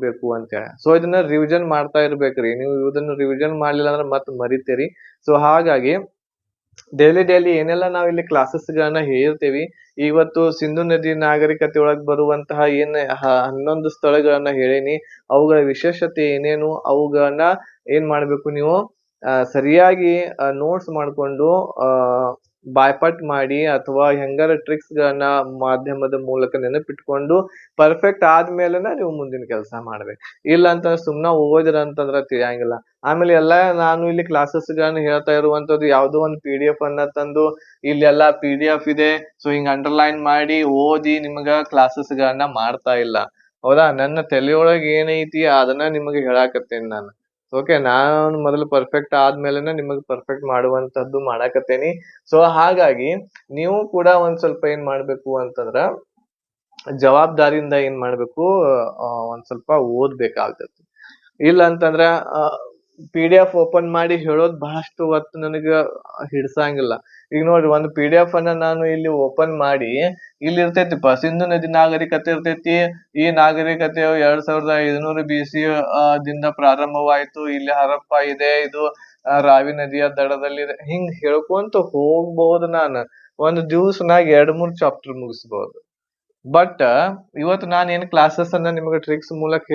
ಬೇಕು ಅಂತ ಹೇಳಿ. ಸೊ ಇದನ್ನ ರಿವಿಷನ್ ಮಾಡ್ತಾ ಇರ್ಬೇಕ್ರಿ. ನೀವು ಇದನ್ನ ರಿವಿಷನ್ ಮಾಡ್ಲಿಲ್ಲ ಅಂದ್ರೆ ಮತ್ತೆ ಮರಿತೀರಿ. ಸೊ ಹಾಗಾಗಿ ಡೈಲಿ ಏನೆಲ್ಲ ನಾವ್ ಇಲ್ಲಿ ಕ್ಲಾಸಸ್ ಗಳನ್ನ ಹೇಳಿರ್ತೀವಿ, ಇವತ್ತು ಸಿಂಧು ನದಿ ನಾಗರಿಕತೆ ಒಳಗ್ ಬರುವಂತಹ 11 ಸ್ಥಳಗಳನ್ನ ಹೇಳೀನಿ. ಅವುಗಳ ವಿಶೇಷತೆ ಏನೇನು ಅವುಗಳನ್ನ ಏನ್ ಮಾಡ್ಬೇಕು ನೀವು ಸರಿಯಾಗಿ ನೋಟ್ಸ್ ಮಾಡ್ಕೊಂಡು ಬಾಯ್ಪಾಟ್ ಮಾಡಿ ಅಥವಾ ಹೆಂಗಾರ ಟ್ರಿಕ್ಸ್ ಗಳನ್ನ ಮಾಧ್ಯಮದ ಮೂಲಕ ನೆನಪಿಟ್ಕೊಂಡು ಪರ್ಫೆಕ್ಟ್ ಆದ್ಮೇಲೆನ ನೀವು ಮುಂದಿನ ಕೆಲಸ ಮಾಡ್ಬೇಕು. ಇಲ್ಲ ಅಂತಂದ್ರೆ ಸುಮ್ನ ಓದಿರ ಅಂತಂದ್ರ ತಿಳಿಯಂಗಿಲ್ಲ. ಆಮೇಲೆ ನಾನು ಇಲ್ಲಿ ಕ್ಲಾಸಸ್ ಗಳನ್ನ ಹೇಳ್ತಾ ಇರುವಂತದ್ದು ಯಾವ್ದೋ ಒಂದು PDF ಅನ್ನ ತಂದು ಇಲ್ಲೆಲ್ಲಾ PDF ಇದೆ, ಸೊ ಹಿಂಗ್ ಅಂಡರ್ಲೈನ್ ಮಾಡಿ ಓದಿ ನಿಮ್ಗ ಕ್ಲಾಸಸ್ ಗಳನ್ನ ಮಾಡ್ತಾ ಇಲ್ಲ. ಹೌದಾ? ನನ್ನ ತಲೆಯೊಳಗೆ ಏನೈತಿ ಅದನ್ನ ನಿಮಗೆ ಹೇಳಾಕತ್ತೇನಿ ನಾನು. ಓಕೆ, ನಾನು ಮೊದಲು ಪರ್ಫೆಕ್ಟ್ ಆದ್ಮೇಲೆನೆ ನಿಮಗ್ ಪರ್ಫೆಕ್ಟ್ ಮಾಡುವಂತದ್ದು ಮಾಡಾಕತ್ತೇನಿ. ಸೊ ಹಾಗಾಗಿ ನೀವು ಕೂಡ ಒಂದ್ ಸ್ವಲ್ಪ ಏನ್ ಮಾಡ್ಬೇಕು ಅಂತಂದ್ರ ಜವಾಬ್ದಾರಿಯಿಂದ ಏನ್ ಮಾಡ್ಬೇಕು, ಒಂದ್ ಸ್ವಲ್ಪ ಓದ್ಬೇಕಾಗ್ತೈತಿ. ಇಲ್ಲ ಅಂತಂದ್ರ PDF ಓಪನ್ ಮಾಡಿ ಹೇಳೋದ್ ಬಹಳಷ್ಟು ಹೊತ್ತು ನನಗ ಹಿಡ್ಸಂಗಿಲ್ಲ. ಈಗ ನೋಡ್ರಿ, ಒಂದು PDF ಅನ್ನ ನಾನು ಇಲ್ಲಿ ಓಪನ್ ಮಾಡಿ ಇಲ್ಲಿ ಇರ್ತೈತಿಪ್ಪ, ಸಿಂಧು ನದಿ ನಾಗರಿಕತೆ ಇರ್ತೈತಿ. ಈ ನಾಗರಿಕತೆಯು 2500 BC ದಿಂದ ಪ್ರಾರಂಭವಾಯ್ತು. ಇಲ್ಲಿ ಹರಪ್ಪ ಇದೆ, ಇದು ರಾವಿ ನದಿಯ ದಡದಲ್ಲಿ ಇದೆ. ಹಿಂಗ್ ಹೇಳ್ಕೊಂತ ಹೋಗ್ಬಹುದು. ನಾನು ಒಂದ್ ದಿವ್ಸನಾಗ 2-3 ಚಾಪ್ಟರ್ ಮುಗಿಸ್ಬಹುದು. ಬಟ್ ಇವತ್ತು ನಾನು ಏನ್ ಕ್ಲಾಸಸ್ ಅನ್ನ ನಿಮ್ಗೆ ಟ್ರಿಕ್ಸ್ ಮೂಲಕ